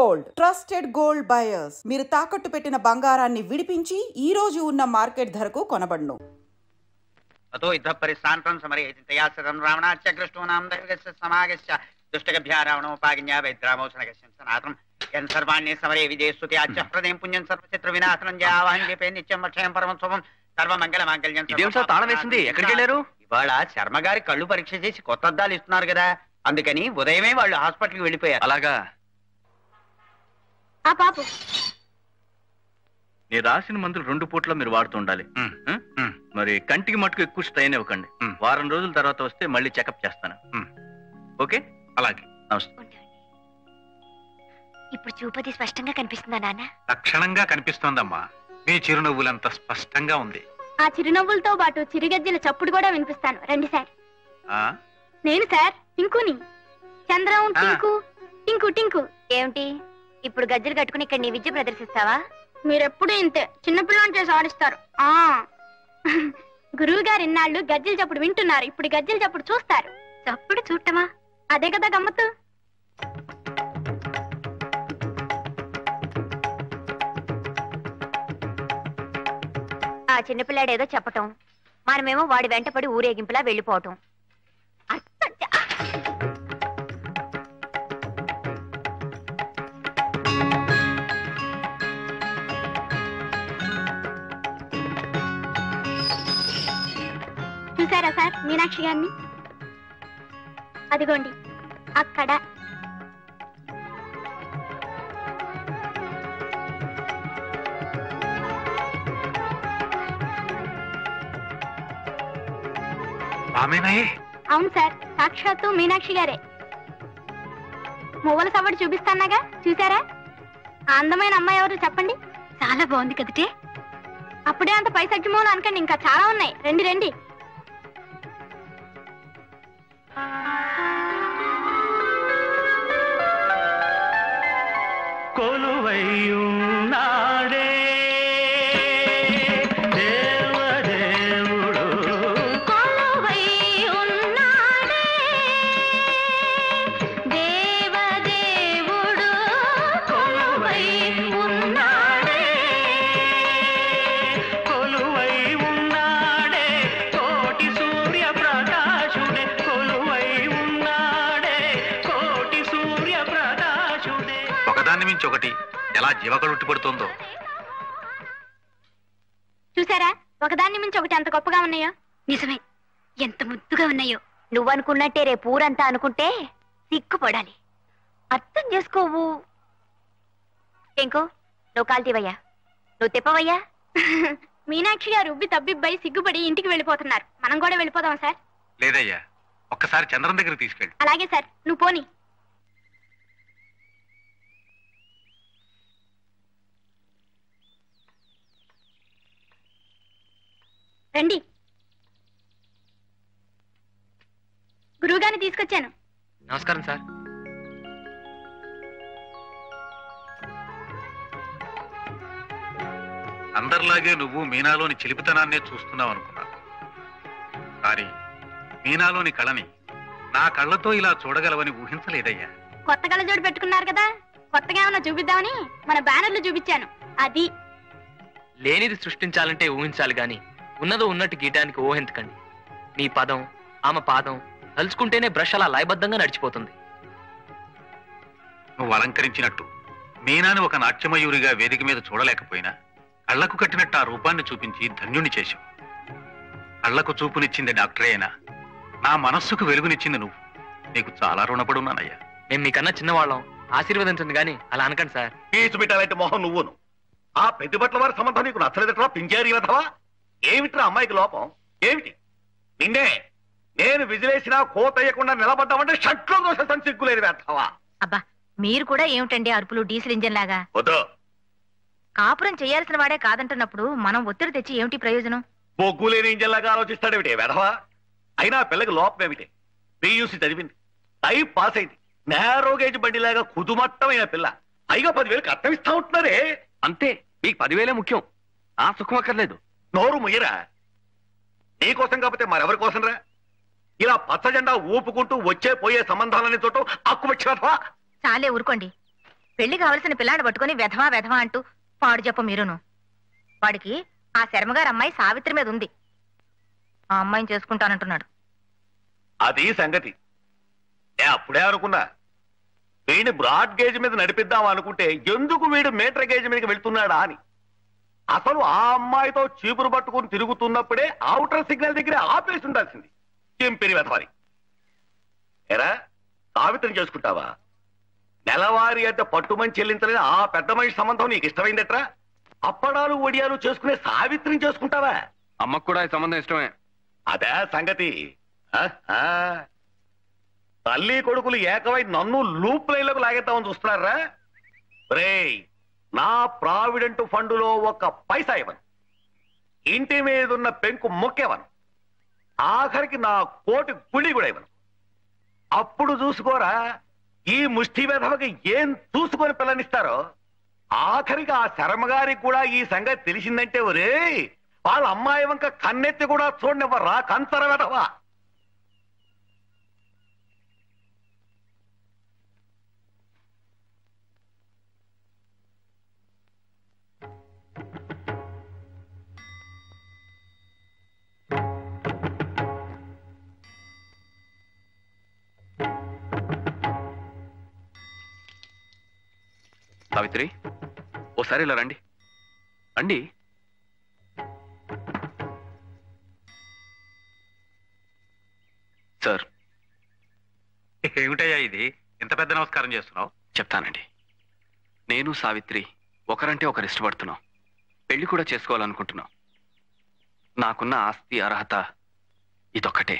Gold, trusted gold buyers. మీరు తాకట్టు పెట్టిన బంగారాన్ని విడిపించి ఈ రోజు ఉన్న మార్కెట్ ధరకు కొనబడును. అతో యుద్ధ పరిస్థాంతం సమరే చింతయాసరం రావణాచ్య కృష్ణోనాం దైవగస్య సమాగస్య దుష్టగభ్యా రావణోపాజ్ఞా వైద్రామోచనగస్యం సనాతం యన్ సర్వాణ్య సమరే విజయస్తుతి ఆచ్య హృదయం పుణ్యం సర్వచిత్ర వినాశనం జయావాహం చెప్పే నిత్యం అక్షయం పరమోత్సవం సర్వమంగళ మాంగళ్యం. తాళం వేసింది, ఎక్కడికి వెళ్ళారు? ఇవాళ శర్మ గారి కళ్ళు పరీక్ష చేసి కొత్త అద్దాలు ఇస్తున్నారు కదా, అందుకని ఉదయమే వాళ్ళు హాస్పిటల్కి వెళ్ళిపోయారు. అలాగా? నేను రాసిన మందులు 2 పూట్ల మీరు వాడుతూ ఉండాలి. మరి కంటికి మటుకు ఎక్కువ స్ట్రెయిన్ ఇవ్వకండి. వారం రోజుల తర్వాత వస్తే మళ్ళీ చెకప్ చేస్తాను. ఓకే? అలాగే. నమస్తే. ఇప్పుడు చూపది స్పష్టంగా కనిపిస్తుందా నాన్న? లక్షణంగా కనిపిస్తోందమ్మా. మీ చిరునవ్వులంత స్పష్టంగా ఉంది. ఆ చిరునవ్వులతో పాటు చిరుగజ్జల చప్పుడు కూడా వినిపిస్తాను. రండి సార్. నేను సార్ టింకుని. చంద్రం టింకు టింకు టింకు. ఏమిటి ఇప్పుడు గజ్జలు కట్టుకుని ఇక్కడ నీ విద్య ప్రదర్శిస్తావా? మీరెప్పుడు ఇంతే, చిన్నపిల్లని చేసి ఆడిస్తారు. గురువు గారు ఇన్నాళ్ళు గజ్జలు చప్పుడు వింటున్నారు, ఇప్పుడు గజ్జలు చప్పుడు చూస్తారు. చప్పుడు చూడటమా? అదే కదా గమ్మత్తు. ఆ చిన్నపిల్లాడేదో చెప్పటం, మనమేమో వాడి వెంటపడి ఊరేగింపులా వెళ్ళిపోవటం. చూసారా సార్ మీనాక్షి గారిని? అదిగోండి అక్కడ. అవును సార్, సాక్షాత్తు మీనాక్షి గారే. మువ్వల సవడి చూపిస్తానాగా, చూసారా? అందమైన అమ్మాయి ఎవరు చెప్పండి? చాలా బాగుంది కదటే. అప్పుడే అంత పైసగ్గిమోలు అనకండి, ఇంకా చాలా ఉన్నాయి. రండి రండి. కొలువైయున్నాడే దేవదేవుడు, కొలువైయున్నాడే దేవదేవుడు, కొలువైయున్నాడే కొలువై ఉన్నాడే కోటి సూర్య ప్రకాశుడే, కొలువై ఉన్నాడే కోటి సూర్య ప్రకాశుడే. ఒకదాన్ని మించి ఒకటి ఎలా జీవకళుట్టి పడుతుందో చూసారా? ఒకదాన్ని మించి ఒకటి ఎంత గొప్పగా ఉన్నాయో. నిజమే, ఎంత ముద్దుగా ఉన్నాయో. నువ్వనుకున్నట్టే రేపు ఊరంతా అనుకుంటే సిగ్గుపడాలి. అర్థం చేసుకోవు. ఇంకో నువ్వు కాల్తీవయ్యా, నువ్వు తిప్పవయ్యా. మీనాక్షి గారు ఉబ్బి తబ్బిబ్బై సిగ్గుపడి ఇంటికి వెళ్ళిపోతున్నారు. మనం కూడా వెళ్ళిపోదాం సార్? లేదయ్యా, ఒక్కసారి చంద్రం దగ్గర తీసుకెళ్ళి. అలాగే సార్, నువ్వు పోనీ. రండి. గురువుగారిని తీసుకొచ్చాను. నమస్కారం సార్. అందరిలాగే నువ్వు మీనాలోని చిలిపితనాన్నే చూస్తున్నావు అనుకున్నాను. కానీ మీనాలోని కళని నా కళ్ళతో ఇలా చూడగలవని ఊహించలేదయ్యా. కొత్త కళ్ళజోడు పెట్టుకున్నారు కదా, కొత్తగా ఏమన్నా చూపిద్దామని మన బ్యానర్లు చూపించాను. అది లేనిది సృష్టించాలంటే ఊహించాలి గాని ఉన్నదో ఉన్నట్టు గీయటానికి ఊహించకండి. నీ పదం ఆమె పాదం తలుచుకుంటేనే బ్రష్ అలా లయబద్ధంగా నడిచిపోతుంది. నువ్వు అలంకరించినట్టు మీనాని ఒక నాట్యమయూరిగా వేదిక మీద చూడలేకపోయినా కళ్లకు కట్టినట్టు ఆ రూపాన్ని చూపించి ధన్యుణ్ణి చేశావు. కళ్లకు చూపునిచ్చింది డాక్టరే అయినా నా మనస్సుకు వెలుగునిచ్చింది నువ్వు. నీకు చాలా రుణపడి ఉన్నానయ్యా. మేము మీకన్నా చిన్నవాళ్ళం, ఆశీర్వదించండి గాని అలా అనకండి సార్. పీచు పెట్టాలంటే మొహం నువ్వును. ఆ పెద్దబట్ల వారి సంబంధం నీకు నచ్చలేదట్రా పింజారి వెధవా? ఏమిట్రా అమ్మాయికి లోపం ఏమిటి? నిన్నే నేను విజిలేసినా కోతయ్యకుండా నిలబడ్డామంటే షట్లో దోషం సిగ్గులేదు వెధవా. అబ్బా, మీరు కూడా ఏమిటండి అరుపులు డీజిల్ ఇంజన్ లాగా? వద్దు. కాపురం చేయాల్సిన వాడే కాదంటున్నప్పుడు మనం ఒత్తిడి తెచ్చి ఏమిటి ప్రయోజనం? బొగ్గు లేని ఇంజన్ లాగా ఆలోచిస్తాడేమిటి వెధవా? అయినా పిల్లకి లోపం ఏమిటి? పియూసీ చదివింది, టైప్ పాస్ అయింది, నేరో గేజ్ బండిలాగా కుదుమట్టమైన పిల్ల. పైగా 10,000 కట్నం ఇస్తా ఉంటున్నారే. అంతే, మీకు 10,000 ముఖ్యం, ఆ సుఖం అక్కర్లేదు. నోరు ముయ్యరా. నీకోసం కాకపోతే మరెవరి కోసం రా? ఇలా పచ్చ జెండా ఊపుకుంటూ వచ్చే పోయే సంబంధాలని చూడటం అక్కువచ్చా? చాలే ఊరుకోండి. పెళ్లి కావలసిన పిల్లాన్ని పట్టుకుని వెధవా వెధవా అంటూ పాడు చెప్ప మీరును. వాడికి ఆ శర్మగారు అమ్మాయి సావిత్రి మీద ఉంది. ఆ అమ్మాయిని చేసుకుంటానంటున్నాడు. అది సంగతి. అప్పుడే అనుకున్నా వీడిని బ్రాడ్ గేజ్ మీద నడిపిద్దాం అనుకుంటే ఎందుకు వీడు మీటర్ గేజ్ మీదకి వెళ్తున్నాడా అని. అసలు ఆ అమ్మాయితో చీపురు పట్టుకుని తిరుగుతున్నప్పుడే అవుటర్ సిగ్నల్ దగ్గర ఆపేసి ఉండాల్సింది. చెంపిరి వెధవాలి. ఎరా సావిత్రిని చేసుకుంటావా? నెలవారీ అంటే పట్టుమని చెల్లించలేని ఆ పెద్ద మనిషి సంబంధం నీకు ఇష్టమైందట్రా? అప్పడాలు ఒడియాలు చేసుకునే సావిత్రిని చేసుకుంటావా? అమ్మకు కూడా ఈ సంబంధం ఇష్టమే. అదే సంగతి. తల్లి కొడుకులు ఏకమై నన్ను లూప్ లైన్లకు లాగేద్దామని చూస్తున్నారా? రేయ్, నా ప్రావిడెంట్ ఫండులో ఒక్క పైసా ఇవ్వను, ఇంటి మీదున్న పెంకు మొక్కేవను, ఆఖరికి నా కోటి గుడి కూడా ఇవ్వను. అప్పుడు చూసుకోరా ఈ ముష్టి వెధవకి ఏం చూసుకొని పిల్లనిస్తారో. ఆఖరికి ఆ శర్మగారికి కూడా ఈ సంగతి తెలిసిందంటే ఒరే వాళ్ళ అమ్మాయి వంక కన్నెత్తి కూడా చూడనివ్వరా కంచర వెధవా. సావిత్రి, ఓసారి ఇలా రండి. రండి. సార్. ఏమిటయ్యా ఇది? ఇంత పెద్ద నమస్కారం చేస్తున్నావు? చెప్తానండి. నేను సావిత్రి ఒకరంటే ఒకరు ఇష్టపడుతున్నాం. పెళ్లి కూడా చేసుకోవాలనుకుంటున్నాం. నాకున్న ఆస్తి అర్హత ఇదొక్కటే.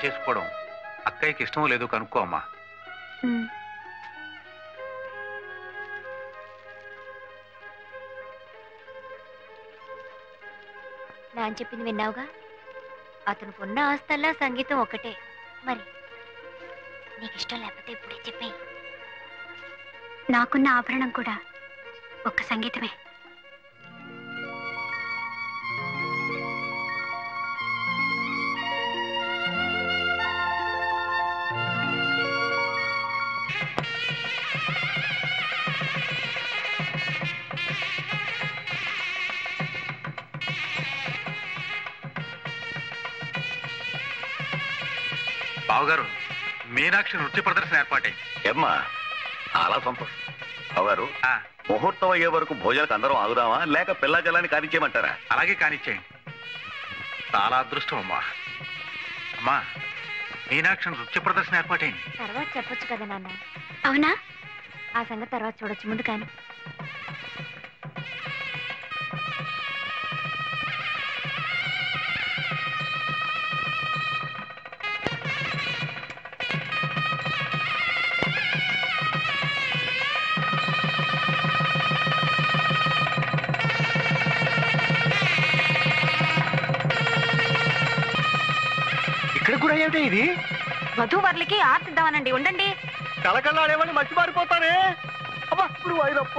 చేసుకోవడం అక్కయ్యకి ఇష్టమో లేదో కనుక్కో అమ్మా. నాన్న చెప్పింది విన్నావుగా? అతనికి ఉన్న ఆస్తల్లా సంగీతం ఒకటే. మరి నీకు ఇష్టం లేకపోతే ఇప్పుడే చెప్పేయి. నాకున్న ఆభరణం కూడా ఒక్క సంగీతమే. బావగారు, మీనాక్షి నృత్య ప్రదర్శన ఏర్పాటై. ఏమ్మా, చాలా సంతోషం. బావగారు, ముహూర్తం అయ్యే వరకు భోజనానికి అందరం ఆగుదామా లేక పిల్ల జలాన్ని కానిచ్చేయమంటారా? అలాగే కానిచ్చేయండి. చాలా అదృష్టం అమ్మా. అమ్మా, మీనాక్షి నృత్య ప్రదర్శన ఏర్పాటైంది. తర్వాత చెప్పొచ్చు కదా నాన్న. అవునా? ఆ సంగతి తర్వాత చూడొచ్చు, ముందు కానీ. ఇక్కడ కూడా ఏమిటి ఇది? వధూవరులకి ఆర్తిద్దామనండి. ఉండండి. కలకల్లాడేమని మర్చిపారిపోతారే. అబ్బా, ఇప్పుడు వైరప్ప